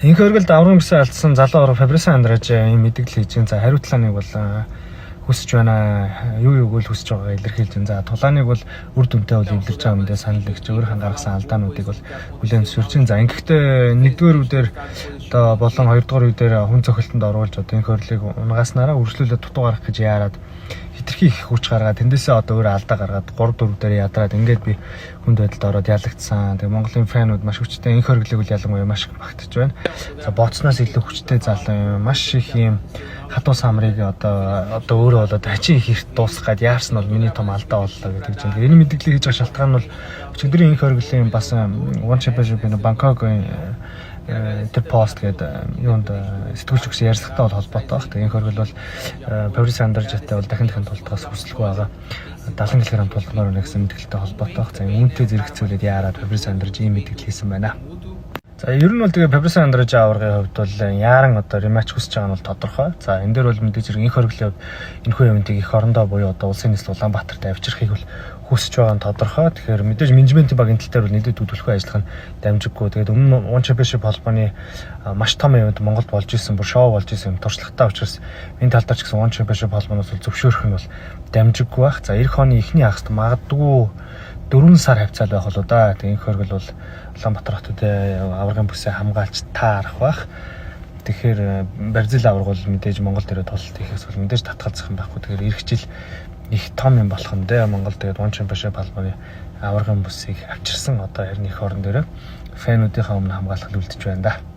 Энх өргөлд аврагын бүсээ алдсан залуу орон Фабрицио Андраж ийм мэдээлэл хийж байгаа. За хариу талааныг бол хүсэж байна. Юу үгүй л хүсэж байгаагаа илэрхийлж байна. За тулааныг бол үр дүнтэй бол эвлэрч байгаа юм даа санал өгч өөрийнх нь гаргасан алдаануудыг бол хүлээн зөвшөөрч. За ингэхдээ нэгдүгээр үдээр одоо болон хоёрдугаар үдээр хүн цохилтонд оруулж одоо энх өрлийг унгааснараа үргэлжлүүлээд дутуу гарах гэж яарад хитрхи их хүч гаргаад тэндээсээ одоо өөрөө алдаа гаргаад 3 4 дээр ядраад ингээд би хүнд байдалд ороод ялагдсан. Тэгээ Монголын фэнүүд маш хүчтэй энх өрлийг бол ялангуяа маш их багтаж байна. За бодсноос илүү хүчтэй залуу юм. Маш их юм хатуу самрыг одоо өөрөө болоод хачийн их эрт дуусгах гээд яарсан бол миний том алдаа боллоо гэдэг чинь. Энэ мэдээлэл хийж байгаа шалтгаан нь бол өчигдрийн энх өрлөлийн бас One Championship-ийн Бангкокын тэр пост гэдэг юунд сэтгүүлч өгсөн ярилцлагатай бол холбоотой баг. Тэгээ энх өргөл бол Фабрицио Андражтай бол дахин тулдгаас хүсэлгүй байгаа. 70 кг тулдмаар байна гэсэн мэдээлэлтэй холбоотой баг. За үүнтэй зэрэгцүүлээд яарад Фабрицио Андраж ийм мэдээлэл хийсэн байна. За ер нь бол тэгээ Фабрицио Андраж аваргын хувьд бол яаран одоо рематч хүсэж байгаа нь бол тодорхой. За энэ дээр бол мэдээж хэрэг энх өргөлийн хувьд энэхүү явантыг их орондоо буюу одоо улсын нийслэл Улаанбаатарт авчрахыг бол хүсэж байгаа нь тодорхой. Тэгэхээр мэдээж менежментийн багийн тал дээр бол нийтэд төлөвлөхөө ажиллах нь дамжиггүй. Тэгээд өмнө One Championship холбооны маш том явант Монголд болж исэн, бүр шоу болж исэн, туршлагатай учраас энэ талдаа ч гэсэн One Championship холбооноос бол зөвшөөрөх нь бол дамжиггүй байх. За эх оны эхний хагасд магадгүй 4 сар хавцаал байх болоо да. Тэгээд энх өргөл бол Улаанбаатар хотод аваргын бүсээ хамгаалж таарах байх. Тэгэхээр Бразил аварга бол мэдээж Монгол дээр тулалт хийхээс бол мэдээж татгалзах юм байхгүй. Тэгэхээр эх жил их том юм болох нь дээ. Монгол тэгээд One Championship холбооны аваргын бүсийг авчирсан одоо харин их орон дээр фэнүүдийнхээ өмнө хамгаалах үлдэж байна да.